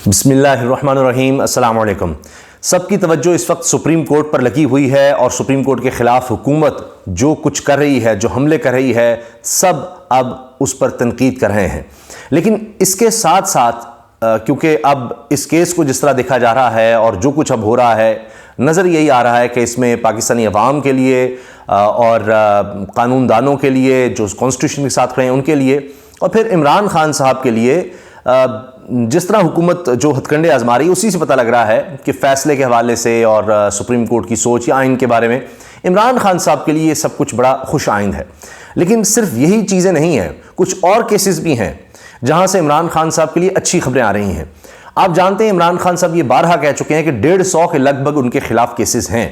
बिस्मिल्लाहिर्रहमानिर्रहीम। अस्सलाम वालेकुम। सबकी तवज्जो इस वक्त सुप्रीम कोर्ट पर लगी हुई है और सुप्रीम कोर्ट के ख़िलाफ़ हुकूमत जो कुछ कर रही है, जो हमले कर रही है, सब अब उस पर तनकीद कर रहे हैं। लेकिन इसके साथ साथ क्योंकि अब इस केस को जिस तरह देखा जा रहा है और जो कुछ अब हो रहा है, नज़र यही आ रहा है कि इसमें पाकिस्तानी अवाम के लिए और कानूनदानों के लिए जो कॉन्स्टिट्यूशन के साथ खड़े हैं उनके लिए, और फिर इमरान खान साहब के लिए जिस तरह हुकूमत जो हथकंडे आजमा रही है, उसी से पता लग रहा है कि फ़ैसले के हवाले से और सुप्रीम कोर्ट की सोच या आइन के बारे में इमरान खान साहब के लिए सब कुछ बड़ा खुश आइंद है। लेकिन सिर्फ यही चीज़ें नहीं हैं, कुछ और केसेस भी हैं जहां से इमरान खान साहब के लिए अच्छी खबरें आ रही हैं। आप जानते हैं इमरान खान साहब ये बारहा कह चुके हैं कि 150 के लगभग उनके खिलाफ केसेस हैं।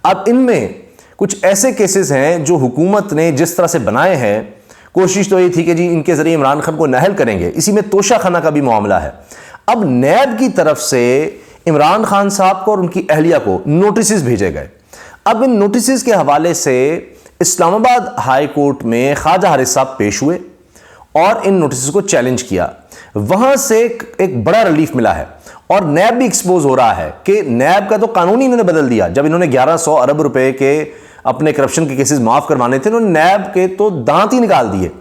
अब इनमें कुछ ऐसे केसेस हैं जो हुकूमत ने जिस तरह से बनाए हैं, कोशिश तो ये थी कि जी इनके ज़रिए इमरान खान को नाअहल करेंगे, इसी में तोशा खाना का भी मामला है। अब नैब की तरफ से इमरान खान साहब को और उनकी अहलिया को नोटिस भेजे गए। अब इन नोटिस के हवाले से इस्लामाबाद हाई कोर्ट में ख्वाजा हारिस साहब पेश हुए और इन नोटिस को चैलेंज किया। वहां से एक बड़ा रिलीफ मिला है और नैब भी एक्सपोज हो रहा है कि नैब का तो कानून ही इन्होंने बदल दिया। जब इन्होंने 1100 अरब रुपए के अपने करप्शन के केसेस माफ करवाने थे, उन्होंने नैब के तो दांत ही निकाल दिए।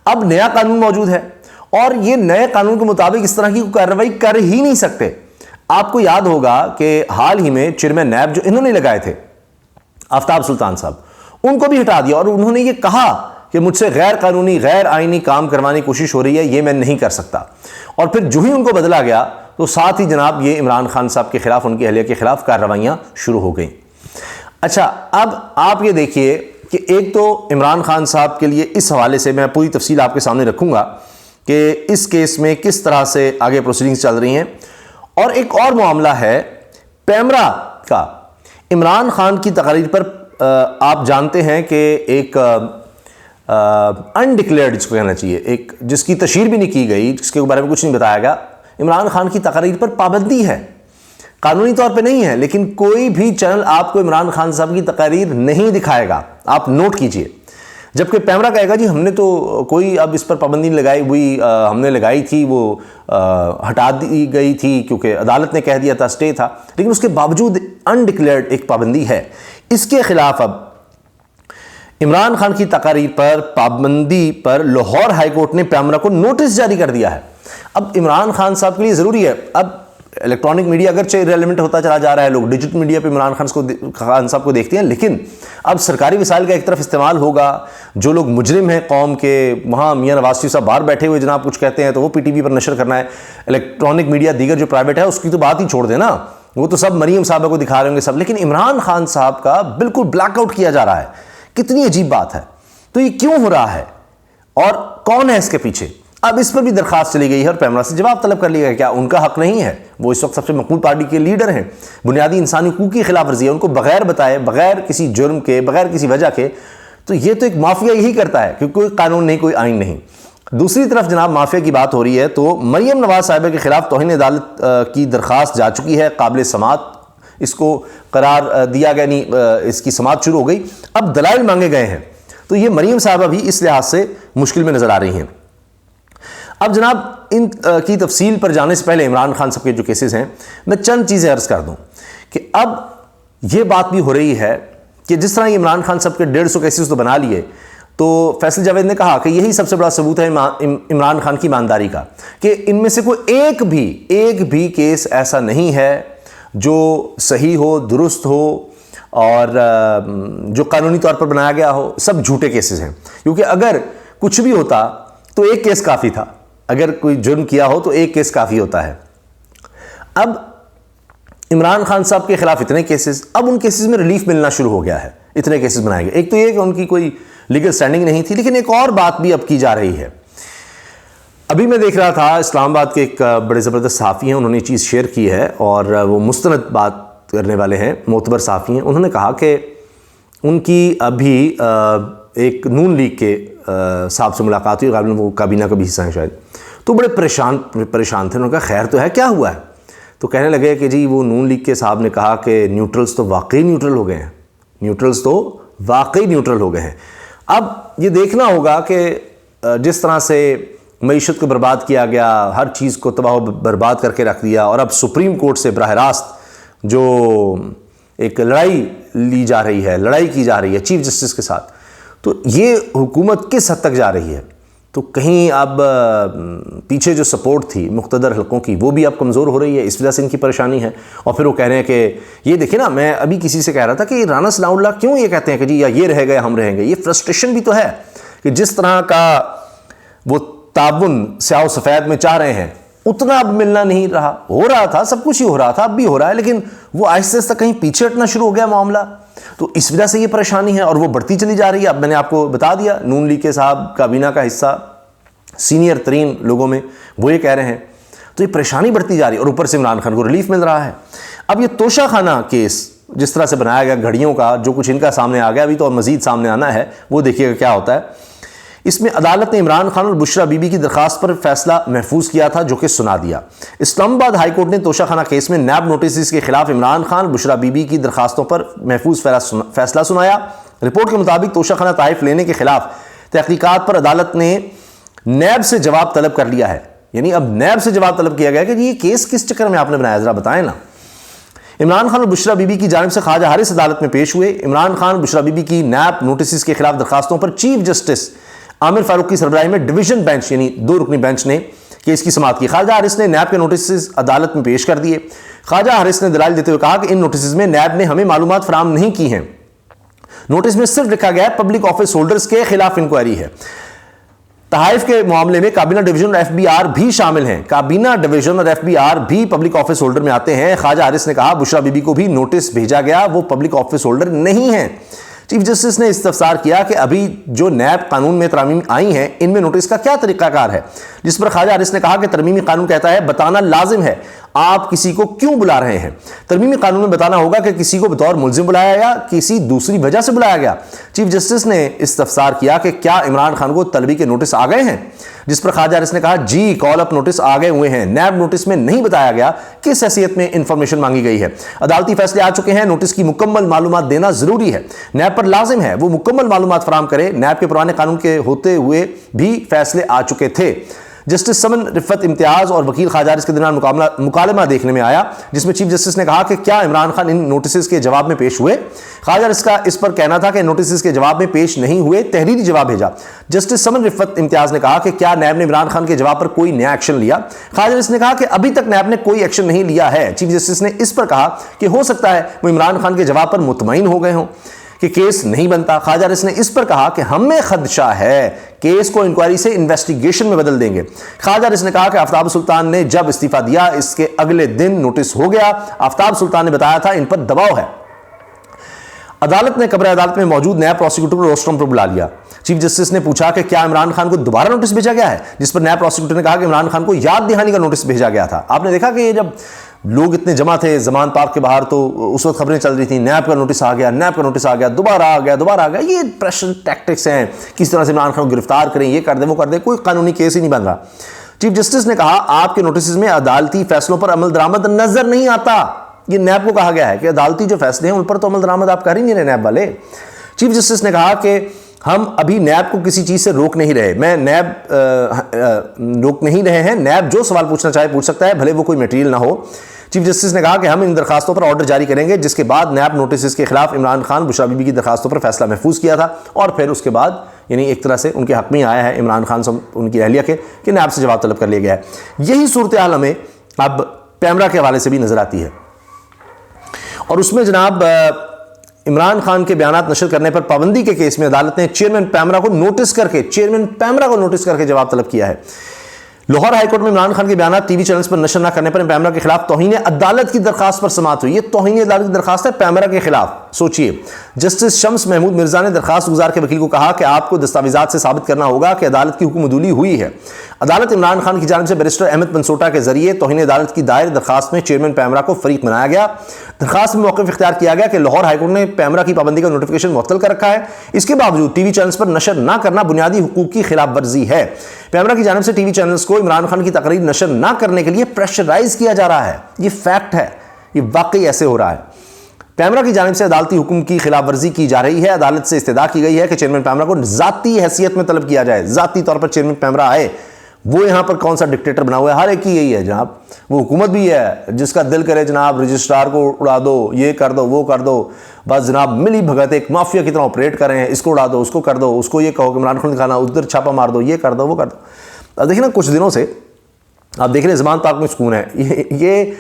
अब नया कानून मौजूद है और ये नए कानून के मुताबिक इस तरह की कार्रवाई कर ही नहीं सकते। आपको याद होगा कि हाल ही में चेयरमैन नैब जो इन्होंने लगाए थे आफ्ताब सुल्तान साहब, उनको भी हटा दिया और उन्होंने ये कहा कि मुझसे गैर कानूनी गैर आईनी काम करवाने की कोशिश हो रही है, ये मैं नहीं कर सकता। और फिर जो ही उनको बदला गया तो साथ ही जनाब ये इमरान खान साहब के खिलाफ, उनकी अहलिया के खिलाफ कार्रवाइयां शुरू हो गई। अच्छा, अब आप ये देखिए कि एक तो इमरान खान साहब के लिए इस हवाले से मैं पूरी तफसील आपके सामने रखूंगा कि इस केस में किस तरह से आगे प्रोसीडिंग्स चल रही हैं। और एक और मामला है पैमरा का। इमरान खान की तकरीर पर आप जानते हैं कि एक अनडिक्लेयर्ड जिसको कहना चाहिए, एक जिसकी तशहीर भी नहीं की गई, जिसके बारे में कुछ नहीं बताया गया, इमरान खान की तकरीर पर पाबंदी है। कानूनी तौर पे नहीं है, लेकिन कोई भी चैनल आपको इमरान खान साहब की तकरीर नहीं दिखाएगा, आप नोट कीजिए। जबकि पैमरा कहेगा जी हमने तो कोई अब इस पर पाबंदी लगाई हुई, हमने लगाई थी, वो हटा दी गई थी क्योंकि अदालत ने कह दिया था, स्टे था, लेकिन उसके बावजूद अनडिक्लेयर्ड एक पाबंदी है। इसके खिलाफ अब इमरान खान की तकरीर पर पाबंदी पर लाहौर हाई कोर्ट ने पैमरा को नोटिस जारी कर दिया है। अब इमरान खान साहब के लिए ज़रूरी है, अब इलेक्ट्रॉनिक मीडिया अगरचे रेलेवेंट होता चला जा रहा है, लोग डिजिटल मीडिया पे इमरान खान साहब को देखते हैं, लेकिन अब सरकारी वसाइल का एक तरफ इस्तेमाल होगा। जो लोग मुजरिम हैं कौम के, वहाँ मियाँ नवाज शरीफ साहब बाहर बैठे हुए जनाब कुछ कहते हैं तो वो PTV पर नशर करना है। इलेक्ट्रॉनिक मीडिया दीगर जो प्राइवेट है उसकी तो बात ही छोड़ देना, वो तो सब मरीम साहबा को दिखा रहे होंगे सब, लेकिन इमरान खान साहब का बिल्कुल ब्लैकआउट किया जा रहा है। कितनी अजीब बात है। तो ये क्यों हो रहा है और कौन है इसके पीछे? अब इस पर भी दरखास्त चली गई है और पैमरा से जवाब तलब कर लिया गया। क्या उनका हक नहीं है? वो इस वक्त सबसे मकबूल पार्टी के लीडर हैं, बुनियादी इंसानी हकूक़ की खिलाफ वर्जी है, उनको बगैर बताए, बगैर किसी जुर्म के, बगैर किसी वजह के, तो ये तो एक माफिया यही करता है क्योंकि कोई कानून नहीं, कोई आइन नहीं। दूसरी तरफ जनाब माफिया की बात हो रही है तो मरियम नवाज साहिबा के खिलाफ तौहीन अदालत की दरखास्त जा चुकी है, काबिल समात इसको करार दिया गया, नहीं इसकी समात शुरू हो गई। अब दलाइल मांगे गए हैं तो ये मरियम साहबा भी इस लिहाज से मुश्किल में नजर आ रही हैं। अब जनाब इन की तफसील पर जाने से पहले इमरान खान साहब के जो केसेस हैं, मैं चंद चीज़ें अर्ज़ कर दूं कि अब ये बात भी हो रही है कि जिस तरह इमरान खान साहब के 150 केसेस तो बना लिए, तो फैसल जावेद ने कहा कि यही सबसे बड़ा सबूत है इमरान खान की ईमानदारी का कि इनमें से कोई एक भी केस ऐसा नहीं है जो सही हो, दुरुस्त हो और जो कानूनी तौर पर बनाया गया हो। सब झूठे केसेस हैं, क्योंकि अगर कुछ भी होता तो एक केस काफ़ी था, अगर कोई जुर्म किया हो तो एक केस काफ़ी होता है। अब इमरान खान साहब के खिलाफ इतने केसेस, अब उन केसेस में रिलीफ मिलना शुरू हो गया है, इतने केसेस बनाए गए। एक तो ये कि उनकी कोई लीगल स्टैंडिंग नहीं थी, लेकिन एक और बात भी अब की जा रही है। अभी मैं देख रहा था इस्लामाबाद के एक बड़े ज़बरदस्त सहाफ़ी हैं, उन्होंने चीज़ शेयर की है और वो मुस्तनद बात करने वाले हैं, मोतबर सहाफ़ी हैं। उन्होंने कहा कि उनकी अभी एक नून लीग के साहब से मुलाकात हुई, गालिबन वो काबीना का भी हिस्सा है शायद, तो बड़े परेशान थे। उन्होंने कहा खैर तो है, क्या हुआ है? तो कहने लगे कि जी वो नून लीग के साहब ने कहा कि न्यूट्रल्स तो वाकई न्यूट्रल हो गए हैं, न्यूट्रल्स तो वाकई न्यूट्रल हो गए हैं। अब ये देखना होगा कि जिस तरह से मईशत को बर्बाद किया गया, हर चीज़ को तबाह बर्बाद करके रख दिया, और अब सुप्रीम कोर्ट से बराह रास्त जो एक लड़ाई ली जा रही है, लड़ाई की जा रही है चीफ जस्टिस के साथ, तो ये हुकूमत किस हद तक जा रही है? तो कहीं अब पीछे जो सपोर्ट थी मुख्तदर हलकों की वो भी अब कमज़ोर हो रही है, इस वजह से इनकी परेशानी है। और फिर वो कह रहे हैं कि ये देखिए ना, मैं अभी किसी से कह रहा था कि राना सनाउल्लाह क्यों ये कहते हैं कि जी या ये रहेगा या हम रहेंगे। ये फ्रस्ट्रेशन भी तो है कि जिस तरह का वो ताउन स्याह सफ़ेद में चाह रहे हैं उतना अब मिलना नहीं रहा। हो रहा था, सब कुछ ही हो रहा था, अब भी हो रहा है, लेकिन वो आहिस्ता आहिस्ता कहीं पीछे हटना शुरू हो गया मामला। तो इस वजह से ये परेशानी है और वो बढ़ती चली जा रही है। अब मैंने आपको बता दिया, नून लीग के साहब काबीना का हिस्सा, सीनियर तरीन लोगों में, वो ये कह रहे हैं। तो ये परेशानी बढ़ती जा रही है और ऊपर से इमरान खान को रिलीफ मिल रहा है। अब ये तोशाखाना केस जिस तरह से बनाया गया घड़ियों का, जो कुछ इनका सामने आ गया, अभी तो मजीद सामने आना है, वो देखिएगा क्या होता है। इसमें अदालत ने इमरान खान और बुशरा बीबी की दरखास्त पर फैसला महफूज किया था, जो कि सुना दिया। इस्लामाबाद हाईकोर्ट ने तोशाखाना केस में नैब नोटिस के खिलाफ इमरान खान बुशरा बीबी की दरखास्तों पर महफूज फैसला सुनाया। रिपोर्ट के मुताबिक तोशाखाना ताइफ लेने के खिलाफ तहकीकात पर अदालत ने नैब से जवाब तलब कर लिया है। यानी अब नैब से जवाब तलब किया गया कि ये केस किस चक्कर में आपने बनाया, जरा बताएं ना। इमरान खान और बुशरा बीबी की जानिब से ख्वाजा हारिस अदालत में पेश हुए। इमरान खान बुशरा बीबी की नैब नोटिस के खिलाफ दरखास्तों पर चीफ जस्टिस आमिर फारूक की सरबराही में डिवीजन बेंच यानी 2 रुकनी बेंच ने केस की समाअत की। ख्वाजा हारिस ने नैब के नोटिस अदालत में पेश कर दिए। ख्वाजा हारिस ने दलाइल देते हुए कहा कि इन नोटिस में नैब ने हमें मालूमात फराहम नहीं की हैं। नोटिस में सिर्फ लिखा गया है पब्लिक ऑफिस होल्डर्स के खिलाफ इंक्वायरी है। तहाइफ के मामले में काबीना डिवीजन और एफबीआर भी शामिल हैं। काबीना डिवीजन और एफबीआर भी पब्लिक ऑफिस होल्डर में आते हैं। ख्वाजा हारिस ने कहा बुशरा बीबी को भी नोटिस भेजा गया, वो पब्लिक ऑफिस होल्डर नहीं है। चीफ जस्टिस ने इस्तफसार किया कि अभी जो नैब कानून में तरमीम आई हैं इनमें नोटिस का क्या तरीकाकार है, जिस पर ख्वाजा हारिस ने कहा कि तरमीमी कानून कहता है बताना लाजिम है आप किसी को क्यों बुला रहे हैं। तरमीमी कानून में बताना होगा कि किसी को बतौर मुल्जिम बुलाया या किसी दूसरी वजह से बुलाया गया। चीफ जस्टिस ने इस्तफसार किया कि क्या इमरान खान को तलबी के नोटिस आ गए हैं, जिस पर ख्वाजा हारिस ने कहा जी कॉल अप नोटिस आ गए हुए हैं। नैब नोटिस में नहीं बताया गया किस हैसियत में इंफॉर्मेशन मांगी गई है। अदालती फैसले आ चुके हैं, नोटिस की मुकम्मल मालूमात देना जरूरी है। नैब पर लाजिम है वो मुकम्मल मालूमात फराहम करे। नैब के पुराने कानून के होते हुए भी फैसले आ चुके थे। जस्टिस समन रिफत इम्तियाज और वकील ख्वाजा हारिस के दरमियान मुकालमा देखने में आया, जिसमें चीफ जस्टिस ने कहा कि क्या इमरान खान इन नोटिस के जवाब में पेश हुए। ख्वाजा हारिस का इस पर कहना था कि नोटिस के जवाब में पेश नहीं हुए, तहरीरी जवाब भेजा। जस्टिस समन रिफत इम्तियाज ने कहा कि क्या नैब ने इमरान खान के जवाब पर कोई नया एक्शन लिया। ख्वाजा हारिस ने कहा कि अभी तक नैब ने कोई एक्शन नहीं लिया है। चीफ जस्टिस ने इस पर कहा कि हो सकता है वो इमरान खान के जवाब पर मुतमईन हो गए हों कि केस नहीं बनता। ख्वाजा हारिस ने इस पर कहा कि हमें खदशा है केस को इंक्वायरी से इन्वेस्टिगेशन में बदल देंगे। ख्वाजा हारिस ने कहा कि आफ्ताब सुल्तान ने जब इस्तीफा दिया इसके अगले दिन नोटिस हो गया। आफ्ताब सुल्तान ने बताया था इन पर दबाव है। अदालत ने कब्र अदालत में मौजूद नया प्रोसिक्यूटर को रोस्ट्रम पर बुला लिया। चीफ जस्टिस ने पूछा कि क्या इमरान खान को दोबारा नोटिस भेजा गया है, जिस पर नया प्रोसिक्यूटर ने कहा कि इमरान खान को याद दहानी का नोटिस भेजा गया था। आपने देखा कि ये जब लोग इतने जमा थे जमान पार्क के बाहर तो उस वक्त खबरें चल रही थी नैब का नोटिस आ गया, नैब का नोटिस आ गया, दोबारा आ गया, दोबारा आ गया। ये प्रेशर टैक्टिक्स हैं, किस तरह से इमरान खान को गिरफ्तार करें, ये कर दें वो कर दें, कोई कानूनी केस ही नहीं बन रहा। चीफ जस्टिस ने कहा आपके नोटिस में अदालती फैसलों पर अमल दरामद नजर नहीं आता। ये नैब को कहा गया है कि अदालती जो फैसले हैं उन पर तो अमल दरामद आप कर ही नहीं रहे नैब वाले। चीफ जस्टिस ने कहा कि हम अभी नैब को किसी चीज़ से रोक नहीं रहे। मैं नैब रोक नहीं रहे हैं, नैब जो सवाल पूछना चाहे पूछ सकता है, भले वो कोई मटेरियल ना हो। चीफ जस्टिस ने कहा कि हम इन दरखास्तों पर ऑर्डर जारी करेंगे, जिसके बाद नैब नोटिस के खिलाफ इमरान खान बुशरा बीबी की दरखास्तों पर फैसला महफूज किया था और फिर उसके बाद यानी एक तरह से उनके हक में आया है इमरान खान से उनकी अहलिया के कि नैब से जवाब तलब कर लिया गया है। यही सूरत हाल हमें अब पैमरा के हवाले से भी नजर आती है और उसमें जनाब इमरान खान के बयानात नशर करने पर पाबंदी के केस में अदालत ने चेयरमैन पैमरा को नोटिस करके जवाब तलब किया है। लाहौर हाईकोर्ट में इमरान खान के बयानात टीवी चैनल्स पर नशर न करने पर पैमरा के खिलाफ तौहीन अदालत की दरखास्त पर समाअत हुई। ये तौहीन अदालत की दरखास्त है पैमरा के खिलाफ। सोचिए, जस्टिस शम्स महमूद मिर्जा ने दरखास्त गुजार के वकील को कहा कि आपको दस्तावेजात से साबित करना होगा कि अदालत की हुक्मदुली हुई है। अदालत इमरान खान की जानिब से बैरिस्टर अहमद बनसोटा के जरिए तौहीन अदालत की दायर दरखास्त में चेयरमैन पैमरा को फरीक बनाया गया। दरखास्त में मौक़िफ़ इख्तियार किया गया कि लाहौर हाईकोर्ट ने पैमरा की पाबंदी का नोटिफिकेशन मुअत्तल कर रखा है, इसके बावजूद टीवी चैनल्स पर नशर न करना बुनियादी हुकूक की खिलाफ वर्जी है। पैमरा की जानिब से टीवी चैनल्स को इमरान खान की तकरीर नशर न करने के लिए प्रेशराइज किया जा रहा है। ये फैक्ट है, ये वाकई ऐसे हो रहा है। पैमरा की जानिब से अदालती हुक्म की खिलाफ वर्जी की जा रही है। अदालत से इस्तदा की गई है कि चेयरमैन पैमरा को जाती हैसियत में तलब किया जाए, जाती तौर पर चेयरमैन पैमरा आए, वो यहाँ पर कौन सा डिक्टेटर बना हुआ है? हर एक की यही है जनाब। वो हुकूमत भी है जिसका दिल करे जनाब रजिस्ट्रार को उड़ा दो, ये कर दो, वो कर दो, बस जनाब मिली भगत एक माफिया की तरह ऑपरेट कर रहे हैं। इसको उड़ा दो, उसको कर दो, उसको ये कहो कि इमरान खान दिखाना, उधर छापा मार दो, ये कर दो, वो कर दो। अब देखिए ना, कुछ दिनों से आप देख रहे हैं ज़बान ताक में सुकून है, ये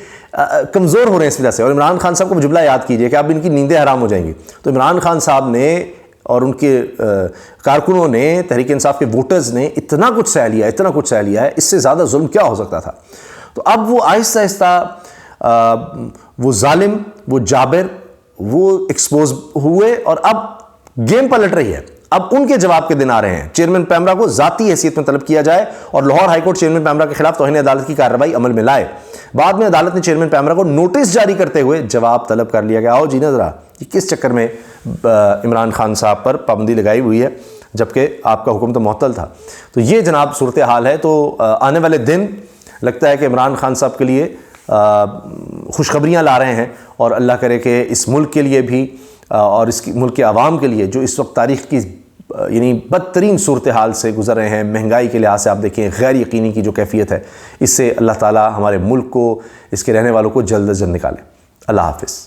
कमज़ोर हो रहे हैं इस वजह से। और इमरान खान साहब को जुमला याद कीजिए कि अब इनकी नींदें हराम हो जाएंगी। तो इमरान खान साहब ने और उनके कारकुनों ने, तहरीक इंसाफ के वोटर्स ने इतना कुछ सह लिया, इतना कुछ सह लिया है, इससे ज़्यादा जुल्म क्या हो सकता था। तो अब वो आहिस्ता आहिस्ता वो जालिम, वो जाबिर, वो एक्सपोज हुए और अब गेम पलट रही है। अब उनके जवाब के दिन आ रहे हैं। चेयरमैन पैमरा को जाती हैसियत में तलब किया जाए और लाहौर हाईकोर्ट चेयरमैन पैमरा के खिलाफ तौहीन अदालत की कार्रवाई अमल में लाए। बाद में अदालत ने चेयरमैन पैमरा को नोटिस जारी करते हुए जवाब तलब कर लिया गया। आओ जी ना जरा, ये किस चक्कर में इमरान खान साहब पर पाबंदी लगाई हुई है जबकि आपका हुक्म तो मुअत्तल था। तो ये जनाब सूरत हाल है। तो आने वाले दिन लगता है कि इमरान खान साहब के लिए खुशखबरियाँ ला रहे हैं और अल्लाह करे कि इस मुल्क के लिए भी और इसकी मुल्क के आवाम के लिए जो इस वक्त तारीख़ की यानी बदतरीन सूरत हाल से गुजर रहे हैं, महंगाई के लिहाज से आप देखें, गैर यकीनी की जो कैफियत है, इससे अल्लाह ताला हमारे मुल्क को, इसके रहने वालों को जल्द अज जल्द निकाले। अल्लाह हाफ़िज़।